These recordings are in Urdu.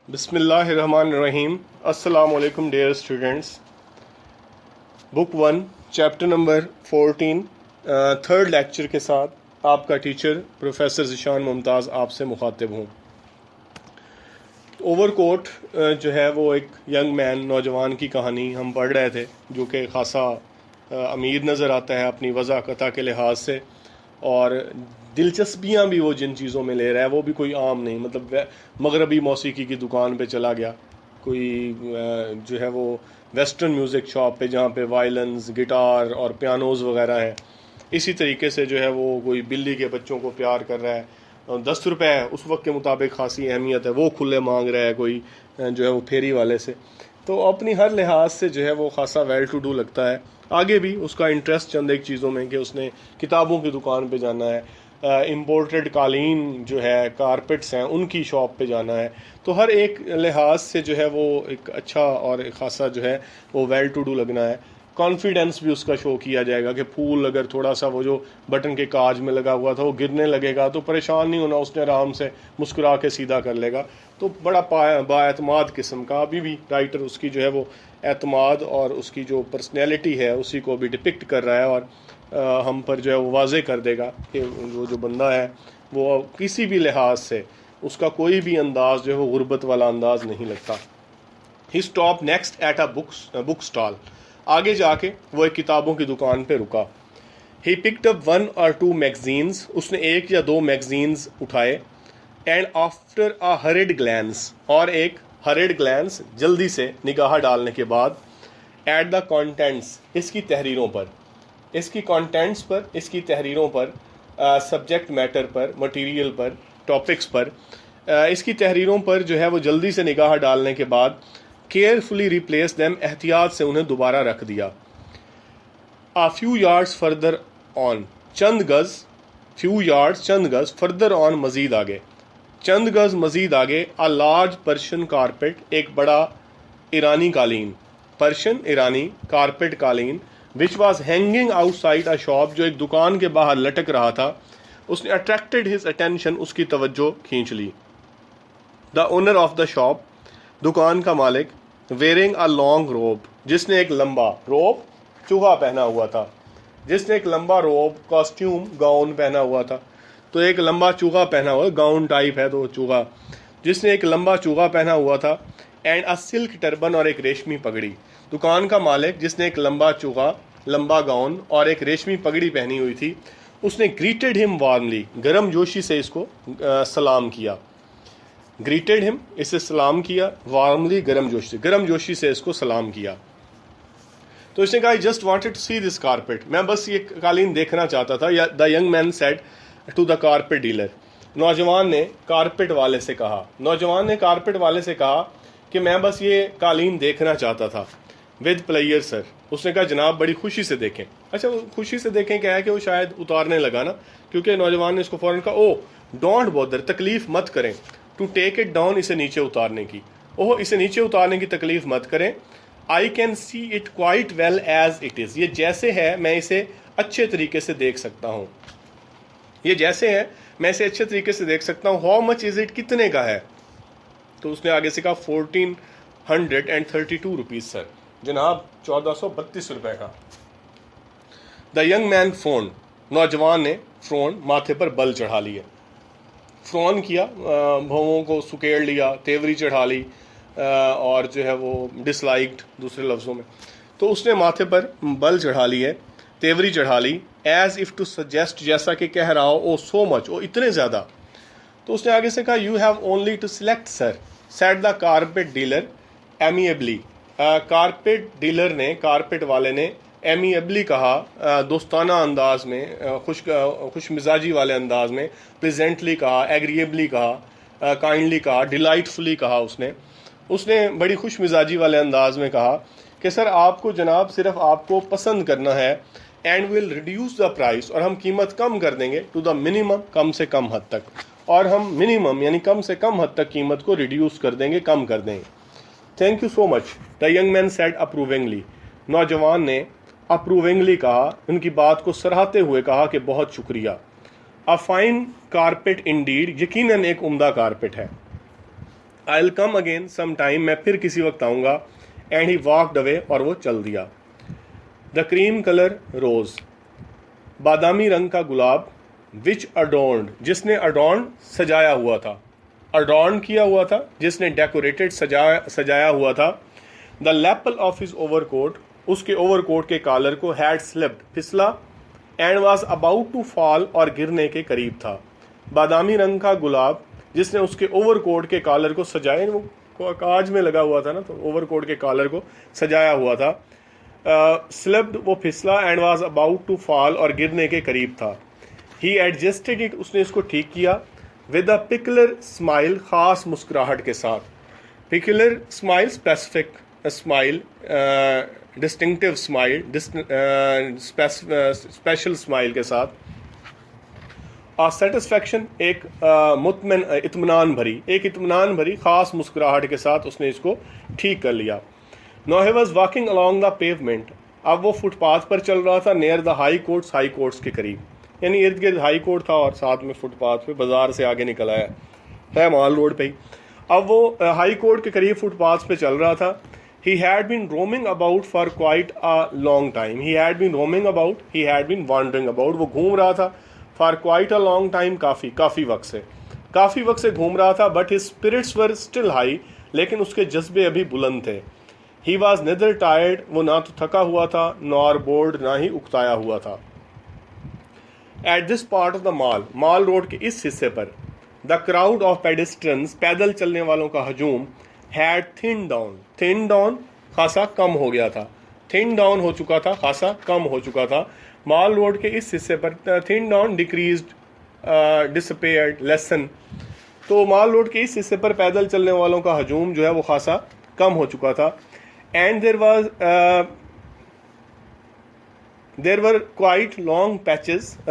بسم اللہ الرحمن الرحیم. السلام علیکم ڈیئر اسٹوڈنٹس. بک 1 چیپٹر نمبر 14 تھرڈ لیکچر کے ساتھ آپ کا ٹیچر پروفیسر ذیشان ممتاز آپ سے مخاطب ہوں. اوور کوٹ جو ہے وہ ایک ینگ مین نوجوان کی کہانی ہم پڑھ رہے تھے جو کہ خاصا امیر نظر آتا ہے اپنی وضاحت کے لحاظ سے، اور دلچسپیاں بھی وہ جن چیزوں میں لے رہا ہے وہ بھی کوئی عام نہیں. مطلب مغربی موسیقی کی دکان پہ چلا گیا، کوئی جو ہے وہ ویسٹرن میوزک شاپ پہ جہاں پہ وائلنز، گٹار اور پیانوز وغیرہ ہیں. اسی طریقے سے جو ہے وہ کوئی بلی کے بچوں کو پیار کر رہا ہے. 10 روپے اس وقت کے مطابق خاصی اہمیت ہے، وہ کھلے مانگ رہا ہے کوئی جو ہے وہ پھیری والے سے. تو اپنی ہر لحاظ سے جو ہے وہ خاصا ویل ٹو ڈو لگتا ہے. آگے بھی اس کا انٹرسٹ چند ایک چیزوں میں کہ اس نے کتابوں کی دکان پہ جانا ہے، امپورٹڈ قالین جو ہے کارپٹس ہیں ان کی شاپ پہ جانا ہے. تو ہر ایک لحاظ سے جو ہے وہ ایک اچھا اور خاصا جو ہے وہ ویل ٹو ڈو لگنا ہے. کانفیڈنس بھی اس کا شو کیا جائے گا کہ پھول اگر تھوڑا سا وہ جو بٹن کے کاج میں لگا ہوا تھا وہ گرنے لگے گا تو پریشان نہیں ہونا، اس نے آرام سے مسکرا کے سیدھا کر لے گا. تو بڑا با اعتماد قسم کا، ابھی بھی رائٹر اس کی جو ہے وہ اعتماد اور اس کی جو پرسنالٹی ہے اسی کو بھی ڈپکٹ کر رہا ہے، اور ہم پر جو ہے وہ واضح کر دے گا کہ وہ جو بندہ ہے وہ کسی بھی لحاظ سے اس کا کوئی بھی انداز جو ہے وہ غربت والا انداز نہیں لگتا. He stop next at a book stall. آگے جا کے وہ ایک کتابوں کی دکان پہ رکا. He picked up 1 or 2 magazines. اس نے 1 یا 2 میگزینز اٹھائے. And after a hurried glance. اور ایک ہریڈ گلانس جلدی سے نگاہ ڈالنے کے بعد ایٹ دا کانٹینٹس. اس کی تحریروں پر، اس کی کانٹینٹس پر، اس کی تحریروں پر، سبجیکٹ میٹر پر، مٹیریل پر، ٹاپکس پر، اس کی تحریروں پر جو ہے وہ جلدی سے نگاہ ڈالنے کے بعد کیئرفلی ریپلیس دیم. احتیاط سے انہیں دوبارہ رکھ دیا. A few yards further on. چند گز، few yards چند گز، further on مزید آگے، چند گز مزید آگے. A large Persian carpet. ایک بڑا ایرانی قالین، پرشین ایرانی کارپیٹ قالین. which was hanging outside a shop. جو ایک دکان کے باہر لٹک رہا تھا. اس نے attracted his attention. اس کی توجہ کھینچ لی. The owner of the shop. دکان کا مالک. wearing a long robe. جس نے ایک لمبا روب چوغا پہنا ہوا تھا، جس نے ایک لمبا روب کاسٹیوم گاؤن پہنا ہوا تھا. تو ایک لمبا چوغا پہنا ہوا، گاؤن ٹائپ ہے تو چوغا، جس نے ایک لمبا چوغا پہنا ہوا تھا. And a silk turban. اور ایک ریشمی پگڑی. دکان کا مالک جس نے ایک لمبا چوغا، لمبا گاؤن اور ایک ریشمی پگڑی پہنی ہوئی تھی، اس نے greeted him warmly. گرم جوشی سے اس کو سلام کیا. greeted him، اسے سلام کیا. warmly گرم جوشی سے اس کو سلام کیا. تو اس نے کہا I just wanted to see this carpet. میں بس یہ قالین دیکھنا چاہتا تھا. The young man said to the carpet dealer. نوجوان نے کارپیٹ والے سے کہا، نوجوان نے کارپیٹ والے سے کہا کہ میں بس یہ قالین دیکھنا چاہتا تھا. with pleasure sir. اس نے کہا جناب بڑی خوشی سے دیکھیں. اچھا وہ خوشی سے دیکھیں کیا ہے کہ وہ شاید اتارنے لگا نا، کیونکہ نوجوان نے اس کو فوراً کہا او ڈونٹ بودر، تکلیف مت کریں. ٹو ٹیک اٹ ڈاؤن، اسے نیچے اتارنے کی. اسے نیچے اتارنے کی تکلیف مت کریں. I can see it quite well as it is. یہ جیسے ہے میں اسے اچھے طریقے سے دیکھ سکتا ہوں. یہ جیسے ہے میں اسے اچھے طریقے سے دیکھ سکتا ہوں. How much is it؟ کتنے کا ہے؟ تو اس نے آگے سے کہا 1432 روپیز سر. جناب 1432 روپے کا. The young man frowned. نوجوان نے فرون ماتھے پر بل چڑھا لیے. فرون کیا، بھووں کو سکیڑ لیا، تیوری چڑھا لی، اور جو ہے وہ ڈس لائکڈ دوسرے لفظوں میں. تو اس نے ماتھے پر بل چڑھا لی ہے، تیوری چڑھا لی. ایز اف ٹو سجیسٹ، جیسا کہ کہہ رہا ہو او سو مچ، او اتنے زیادہ. تو اس نے آگے سے کہا you have only to select sir. Set the carpet dealer amiably. Carpet dealer نے، کارپیٹ والے نے ایمیبلی کہا، دوستانہ انداز میں، خوش مزاجی والے انداز میں. پلیزنٹلی کہا، ایگریبلی کہا، کائنڈلی کہا، ڈیلائٹفلی کہا. اس نے بڑی خوش مزاجی والے انداز میں کہا کہ سر آپ کو جناب صرف آپ کو پسند کرنا ہے. And will reduce the price. اور ہم قیمت کم کر دیں گے. ٹو دا منیمم، کم سے کم حد تک. اور ہم منیمم یعنی کم سے کم حد تک قیمت کو ریڈیوس کر دیں گے، کم کر دیں گے. Thank you so much. The young man said approvingly. نوجوان نے اپروونگلی کہا، ان کی بات کو سراہتے ہوئے کہا کہ بہت شکریہ. A fine carpet indeed. یقیناً ایک عمدہ کارپیٹ ہے. I'll come again some time, میں پھر کسی وقت آؤں گا. And he walked away, اور وہ چل دیا. The cream color rose, بادامی رنگ کا گلاب, which adorned, جس نے adorned سجایا ہوا تھا, adorned کیا ہوا تھا, جس نے decorated سجایا ہوا تھا. The lapel of his overcoat, اس کے اوور کوٹ کے کالر کو had slipped, پھسلا, and was about to fall, اور گرنے کے قریب تھا. بادامی رنگ کا گلاب جس نے اس کے اوور کوٹ کے کالر کو سجایا, وہ کاج میں لگا ہوا تھا نا, تو اوور کوٹ کے کالر کو سجایا ہوا تھا. slipped, وہ پھسلا, and was about to fall, اور گرنے کے قریب تھا. he adjusted it, اس نے اس کو ٹھیک کیا. with a peculiar smile, خاص مسکراہٹ کے ساتھ. peculiar smile, specific smile, distinctive smile, special smile کے ساتھ. سیٹسفیکشن, ایک اطمینان بھری خاص مسکراہٹ کے ساتھ اس نے اس کو ٹھیک کر لیا. Now he was walking along the pavement, اب وہ فٹ پاتھ پر چل رہا تھا. near the high courts کے قریب, یعنی ارد گرد ہائی کورٹ تھا اور ساتھ میں فٹ پاتھ پہ, بازار سے آگے نکل آیا ہے مال روڈ پہ ہی. اب وہ ہائی کورٹ کے قریب فٹ پاتھ پہ چل رہا تھا. he had been roaming about for quite a long time, he had been wandering about, وہ گھوم رہا تھا. for quite a long time, کافی وقت سے گھوم رہا تھا. but his spirits were still high, لیکن اس کے جذبے ابھی بلند تھے. he was neither tired, وہ نہ تو تھکا ہوا تھا, nor bored, نہ ہی اکتایا ہوا تھا. at this part of the mall road کے اس حصے پر, the crowd of pedestrians, پیدل چلنے والوں کا ہجوم, had thinned down, خاصا کم ہو گیا تھا. thin down ہو چکا تھا, خاصا کم ہو چکا تھا. مال روڈ کے اس حصے پر thin down, decreased, disappeared, lessen. تو مال روڈ کے اس حصے پر پیدل چلنے والوں کا ہجوم جو ہے وہ خاصا کم ہو چکا تھا. and there were quite long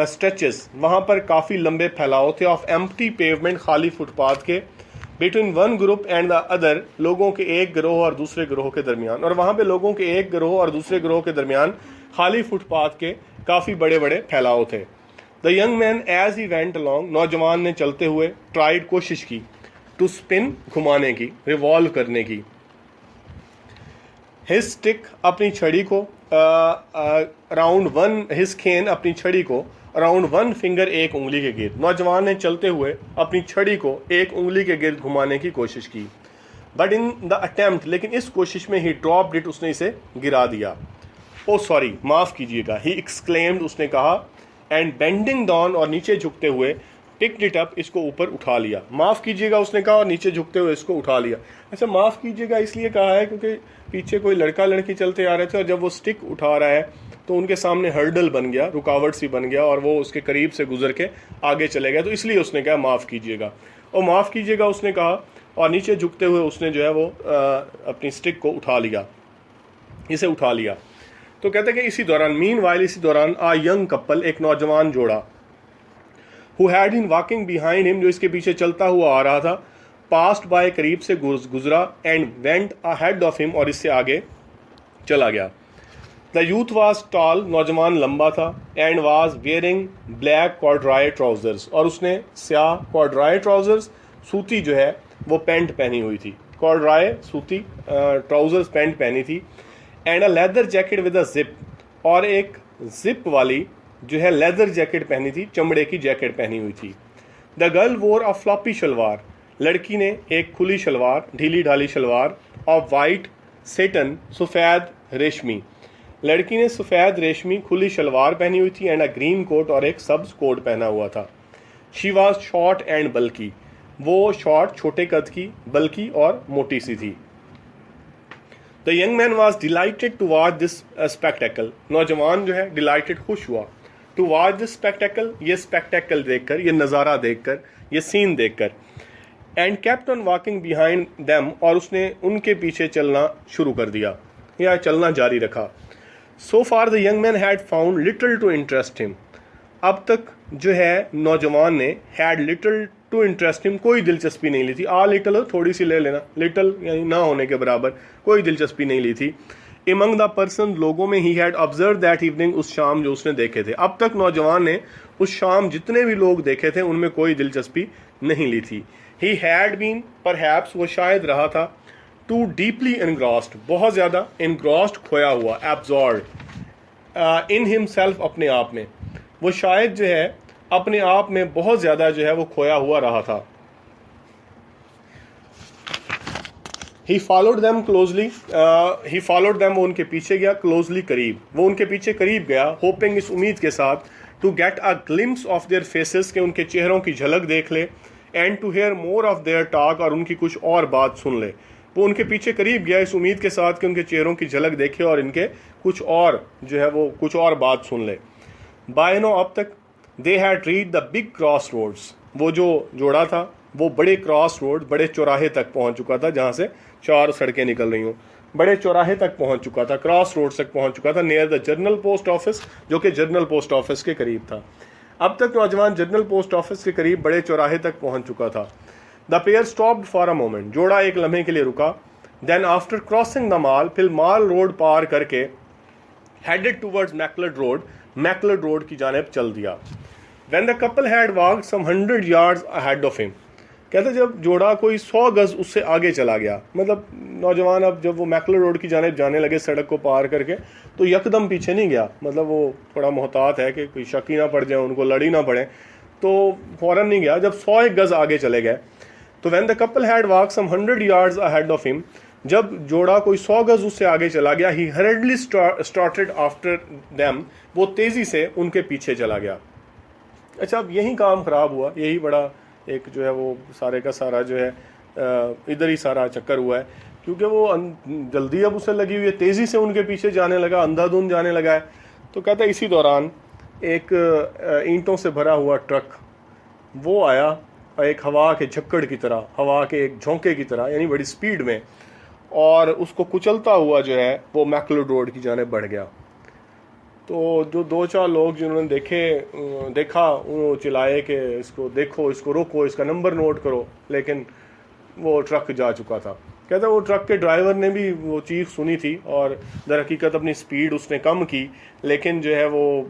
stretches, وہاں پر کافی لمبے پھیلاؤ تھے, of empty pavement, خالی فٹ پاتھ کے, between one group and the other, لوگوں کے ایک گروہ اور دوسرے گروہ کے درمیان. اور وہاں پہ لوگوں کے ایک گروہ اور دوسرے گروہ کے درمیان خالی فٹ پاتھ کے کافی بڑے پھیلاؤ تھے. The young man as he went along, نوجوان نے چلتے ہوئے, tried, کوشش کی, to spin, گھمانے کی, revolve کرنے کی. his stick, اپنی چھڑی کو, around one, his cane, اپنی چھڑی کو, around one finger, ایک انگلی کے گرد. نوجوان نے چلتے ہوئے اپنی چھڑی کو ایک انگلی کے گرد گھمانے کی کوشش کی. but in the attempt, لیکن اس کوشش میں, he dropped it, اس نے اسے گرا دیا. oh sorry, معاف کیجیے گا, he exclaimed, اس نے کہا, and bending down, اور نیچے جھکتے ہوئے, picked it up, اس کو اوپر اٹھا لیا. معاف کیجیے گا اس نے کہا, اور نیچے جھکتے ہوئے اس کو اٹھا لیا. اچھا, معاف کیجیے گا اس لیے کہا ہے کیونکہ پیچھے کوئی لڑکا لڑکی چلتے آ رہے تھے, اور جب وہ سٹک اٹھا رہا ہے تو ان کے سامنے ہرڈل بن گیا, رکاوٹ سی بن گیا, اور وہ اس کے قریب سے گزر کے آگے چلے گئے, تو اس لیے اس نے کہا معاف کیجیے گا. اور معاف کیجیے گا اس نے کہا, اور نیچے جھکتے ہوئے اس نے جو ہے وہ اپنی سٹک کو اٹھا لیا, اسے اٹھا لیا. تو کہتے ہیں کہ اسی دوران, مین وائل, اسی دوران, آ ینگ کپل, ایک نوجوان جوڑا, who had been walking behind him, جو اس کے پیچھے چلتا ہوا آ رہا تھا, passed by, قریب سے گزرا, and went ahead of him, اور اس سے آگے چلا گیا. The youth was tall, نوجوان لمبا تھا, and was wearing black corduroy trousers, اور اس نے سیاہ corduroy trousers, سوتی جو ہے وہ پینٹ پہنی ہوئی تھی, corduroy سوتی trousers پینٹ پہنی تھی, and a leather jacket with a zip, اور ایک زپ والی جو ہے لیدر جیکٹ پہنی تھی, چمڑے کی جیکٹ پہنی ہوئی تھی. The girl wore a floppy shalwar, لڑکی نے ایک کھلی shalwar, ڈھیلی ڈھالی shalwar, of white satin, سفید ریشمی, لڑکی نے سفید ریشمی کھلی شلوار پہنی ہوئی تھی, and a green coat, اور ایک سبز کوٹ پہنا ہوا تھا. She was short and bulky, وہ شارٹ, چھوٹے قد کی, بلکی اور موٹی سی تھی. The young man was delighted to watch this spectacle, نوجوان جو ہے delighted, خوش ہوا, to watch this spectacle, یہ spectacle دیکھ کر, یہ نظارہ دیکھ کر, یہ سین دیکھ کر, and kept on walking behind them, اور اس نے ان کے پیچھے چلنا شروع کر دیا یا چلنا جاری رکھا. So far the young man had found little to interest him, اب تک جو ہے نوجوان نے had little to interest him, کوئی دلچسپی نہیں لی تھی. little تھوڑی سی لے لینا, little یعنی نہ ہونے کے برابر, کوئی دلچسپی نہیں لی تھی. among the person, لوگوں میں, he had observed that evening, اس شام جو اس نے دیکھے تھے. اب تک نوجوان نے اس شام جتنے بھی لوگ دیکھے تھے ان میں کوئی دلچسپی نہیں لی تھی. He had been, perhaps وہ شاید رہا تھا, too deeply engrossed, بہت زیادہ engrossed, کھویا ہوا, absorbed in himself, اپنے آپ میں. وہ شاید جو ہے اپنے آپ میں بہت زیادہ جو ہے وہ کھویا ہوا رہا تھا. He followed them closely, وہ ان کے پیچھے گیا, closely, قریب, وہ ان کے پیچھے قریب گیا, hoping, اس امید کے ساتھ, to get a glimpse of their faces, کہ ان کے چہروں کی جھلک دیکھ لے, and to hear more of their talk, اور ان کی کچھ اور بات سن لے. وہ ان کے پیچھے قریب گیا اس امید کے ساتھ کہ ان کے چہروں کی جھلک دیکھے اور ان کے کچھ اور جو ہے وہ کچھ اور بات سن لے. By now, اب تک, they had reached the big crossroads, وہ جو جوڑا تھا وہ بڑے کراس روڈ, بڑے چوراہے تک پہنچ چکا تھا, جہاں سے 4 سڑکیں نکل رہی ہوں, بڑے چوراہے تک پہنچ چکا تھا, کراس روڈ تک پہنچ چکا تھا, near the general post office, جو کہ جنرل پوسٹ آفس کے قریب تھا. اب تک نوجوان جنرل پوسٹ آفس کے قریب بڑے چوراہے تک پہنچ چکا تھا. The pair stopped for a moment, جوڑا ایک لمحے کے لیے رکا. دین آفٹر کراسنگ دا مال, پھر مال روڈ پار کر کے, headed towards McLeod road, McLeod road کی جانب چل دیا. When the couple had walked some 100 yards ahead of him, کہتے جب جوڑا کوئی 100 گز اس سے آگے چلا گیا, مطلب نوجوان اب جب وہ میکلر روڈ کی جانب جانے لگے سڑک کو پار کر کے, تو یکدم پیچھے نہیں گیا, مطلب وہ تھوڑا محتاط ہے کہ کوئی شک ہی نہ پڑ جائے, ان کو لڑ ہی نہ پڑے, تو فوراً نہیں گیا. جب 100 گز آگے چلے گئے تو when the couple had walk some 100 yards ahead of him, جب جوڑا کوئی 100 گز اس سے آگے چلا گیا, ہی ہرڈلی اسٹارٹڈ آفٹر دیم, وہ تیزی سے ان کے پیچھے چلا گیا. اچھا, اب یہی کام خراب ہوا, یہی بڑا ایک جو ہے وہ سارے کا سارا جو ہے ادھر ہی سارا چکر ہوا ہے, کیونکہ وہ جلدی اب اسے لگی ہوئی ہے, تیزی سے ان کے پیچھے جانے لگا, اندھا دھند جانے لگا ہے. تو کہتا ہے اسی دوران ایک اینٹوں سے بھرا ہوا ٹرک وہ آیا, ایک ہوا کے جھکڑ کی طرح, ہوا کے ایک جھونکے کی طرح, یعنی بڑی سپیڈ میں, اور اس کو کچلتا ہوا جو ہے وہ میکلوڈ روڈ کی جانب بڑھ گیا. تو جو 2-4 لوگ جنہوں نے دیکھا انہوں چلائے کہ اس کو دیکھو, اس کو روکو, اس کا نمبر نوٹ کرو, لیکن وہ ٹرک جا چکا تھا. کہتا ہے وہ ٹرک کے ڈرائیور نے بھی وہ چیخ سنی تھی اور در حقیقت اپنی سپیڈ اس نے کم کی, لیکن جو ہے وہ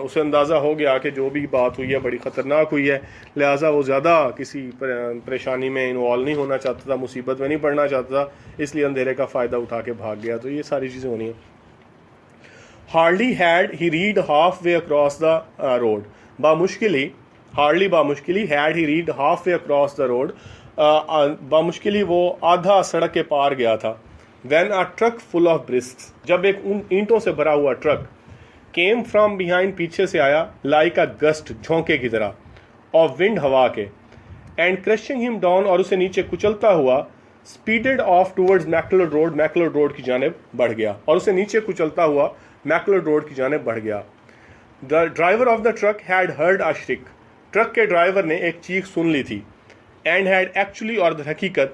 اسے اندازہ ہو گیا کہ جو بھی بات ہوئی ہے بڑی خطرناک ہوئی ہے, لہٰذا وہ زیادہ کسی پریشانی میں انوالو نہیں ہونا چاہتا تھا, مصیبت میں نہیں پڑنا چاہتا تھا, اس لیے اندھیرے کا فائدہ اٹھا کے بھاگ گیا. تو یہ ساری چیزیں ہونی ہیں. Hardly had he reached halfway across the road, بامشکلی had he reached halfway across the road, بامشکلی وہ آدھا سڑک کے پار گیا تھا. when a truck full of bricks, جب ایک اینٹوں سے بھرا ہوا ٹرک, came from behind, پیچھے سے آیا, like a gust, جھونکے کی طرح, of wind, ہوا کے, and crushing him down, اور اسے نیچے کچلتا ہوا, speeded off towards میکلڈ روڈ کی جانب بڑھ گیا, اور اسے نیچے کچلتا ہوا میکلڈ روڈ کی جانب بڑھ گیا. The driver of the truck had heard a shriek, truck کے ڈرائیور نے ایک چیخ سن لی تھی. اینڈ ہیڈ ایکچولی, اور در حقیقت,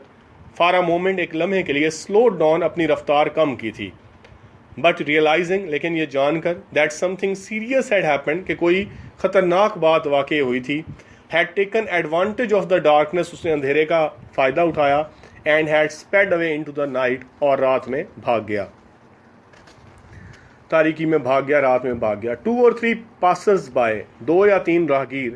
فار اے مومنٹ, ایک لمحے کے لیے, سلو ڈاؤن, اپنی رفتار کم کی تھی. بٹ ریئلائزنگ, لیکن یہ جان کر, that something serious had happened, کہ کوئی خطرناک بات واقع ہوئی تھی. Had taken advantage of the darkness, اس نے اندھیرے کا فائدہ اٹھایا. And had sped away into the night, اور رات میں بھاگ گیا, تاریکی میں بھاگ گیا, رات میں بھاگ گیا. 2 or 3 passers by, 2 یا 3 راہگیر,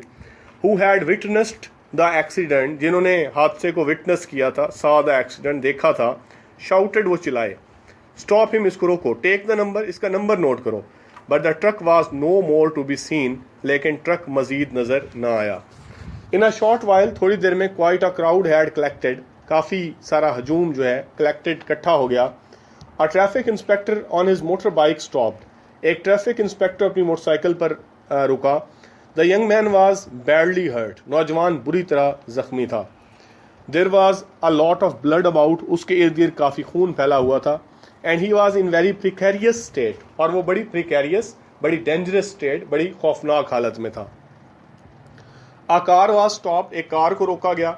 who had witnessed the accident, جنہوں نے حادثے کو وٹنس کیا تھا, saw the accident, دیکھا تھا, shouted, وہ چلائے, stop him, اس کو روکو, take the number, اس کا نمبر نوٹ کرو. but the truck was no more to be seen, لیکن ٹرک مزید نظر نہ آیا. in a short while, تھوڑی دیر میں, quite a crowd had collected, کافی سارا ہجوم جو ہے collected, اکٹھا ہو گیا. A traffic inspector on his motorbike stopped, ایک ٹریفک انسپیکٹر اپنی موٹر سائیکل پر رکا. The young man was badly hurt, نوجوان بری طرح زخمی تھا. There was a lot of blood about, اس کے ارد گرد کافی خون پھیلا ہوا تھا. And he was in very precarious state, اور وہ بڑی precarious, بڑی dangerous state, بڑی خوفناک حالت میں تھا. A car was stopped, ایک کار کو روکا گیا.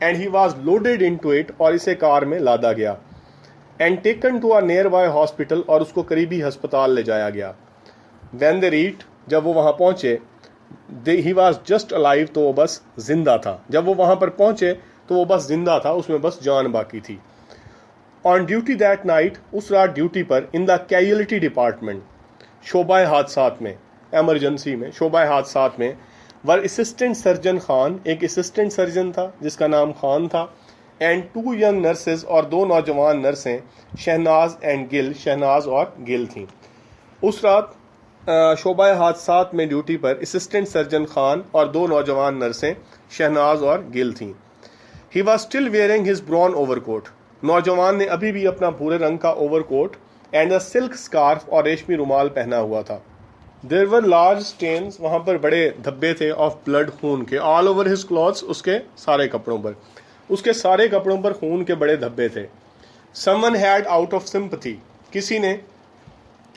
And he was loaded into it, اور اسے کار میں لادا گیا. And taken to a nearby hospital, اور اس کو قریبی ہسپتال لے جایا گیا. When they reached, جب وہ وہاں پہنچے, he was just alive, تو وہ بس زندہ تھا. جب وہ وہاں پر پہنچے تو وہ بس زندہ تھا, اس میں بس جان باقی تھی. On duty that night, اس رات duty per, in the casualty department, شعبہ حادثات میں, ایمرجنسی میں, شعبہ حادثات میں, ور اسسٹنٹ سرجن خان، ایک اسسٹنٹ سرجن تھا جس کا نام خان تھا، اینڈ 2 ینگ نرسز، اور 2 نوجوان نرسیں، شہناز اینڈ گل، شہناز اور گل تھیں۔ اس رات شعبہ حادثات میں ڈیوٹی پر اسسٹنٹ سرجن خان اور 2 نوجوان نرسیں، شہناز اور گل تھیں۔ He was still wearing his brown overcoat, نوجوان نے ابھی بھی اپنا بھورے رنگ کا overcoat and a silk scarf, اور ریشمی رومال پہنا ہوا تھا۔ دیر ور لارج اسٹینز، وہاں پر بڑے دھبے تھے، آف بلڈ، خون کے، آل اوور ہز کلوتھس، اس کے سارے کپڑوں پر، اس کے سارے کپڑوں پر خون کے بڑے دھبے تھے۔ Some one had out of sympathy, کسی نے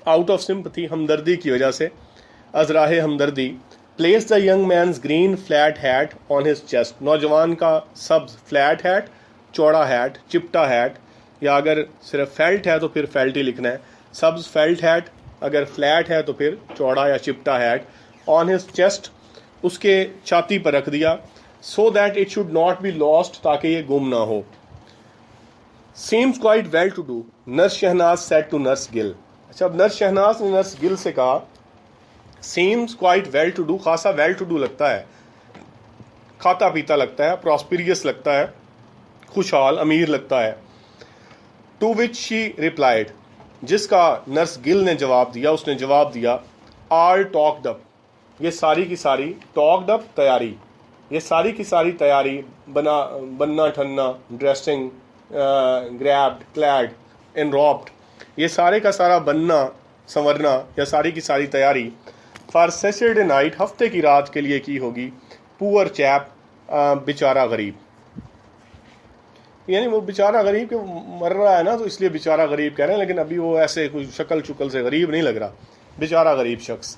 آؤٹ آف سمپتھی، ہمدردی کی وجہ سے، ازراہ ہمدردی، placed the young man's green flat hat on his chest, نوجوان کا سبز فلیٹ ہیٹ، چوڑا ہیٹ، چپٹا ہیٹ، یا اگر صرف فیلٹ ہے تو پھر فیلٹ ہی لکھنا ہے، سبز فیلٹ ہیٹ، اگر فلیٹ ہے تو پھر چوڑا یا چپٹا ہیٹ، آن ہز چیسٹ، اس کے چھاتی پر رکھ دیا، so that it should not be lost, تاکہ یہ گم نہ ہو۔ Seems quite well to do, nurse Shahnaz said to nurse Gul, اچھا اب نرس شہناز نے نرس گل سے کہا seems quite well to do, خاصا ویل ٹو ڈو لگتا ہے، کھاتا پیتا لگتا ہے، پراسپیریس لگتا ہے، خوشحال، امیر لگتا ہے۔ ٹو وچ شی ریپلائڈ، جس کا نرس گل نے جواب دیا، اس نے جواب دیا آل ٹاکڈ اپ، یہ ساری کی ساری، ٹاکڈ اپ تیاری، یہ ساری کی ساری تیاری، بننا ٹھننا، ڈریسنگ، گریبڈ، کلیڈ، انروپڈ، یہ سارے کا سارا بننا سنورنا یا ساری کی ساری تیاری، فار سیٹرڈے نائٹ، ہفتے کی رات کے لیے کی ہوگی، پور چیپ، بیچارہ غریب، یعنی وہ بیچارہ غریب کہ مر رہا ہے نا تو اس لیے بیچارہ غریب کہہ رہے ہیں، لیکن ابھی وہ ایسے کوئی شکل چکل سے غریب نہیں لگ رہا، بیچارہ غریب شخص۔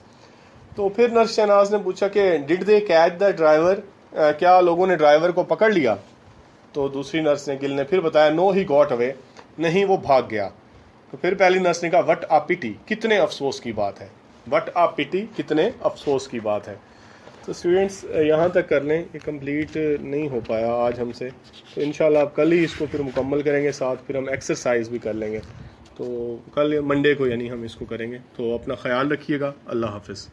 تو پھر نرس شہناز نے پوچھا کہ ڈڈ دے کیچ دا ڈرائیور، کیا لوگوں نے ڈرائیور کو پکڑ لیا؟ تو دوسری نرس نے، گل نے پھر بتایا نو ہی گاٹ اوے، نہیں وہ بھاگ گیا۔ تو پھر پہلی نرس نے کہا وٹ آ پٹی، کتنے افسوس کی بات ہے، وٹ آ پٹی، کتنے افسوس کی بات ہے۔ تو اسٹوڈینٹس یہاں تک کر لیں، یہ کمپلیٹ نہیں ہو پایا آج ہم سے، تو انشاءاللہ آپ کل ہی اس کو پھر مکمل کریں گے، ساتھ پھر ہم ایکسرسائز بھی کر لیں گے، تو کل منڈے کو یعنی ہم اس کو کریں گے۔ تو اپنا خیال رکھیے گا، اللہ حافظ۔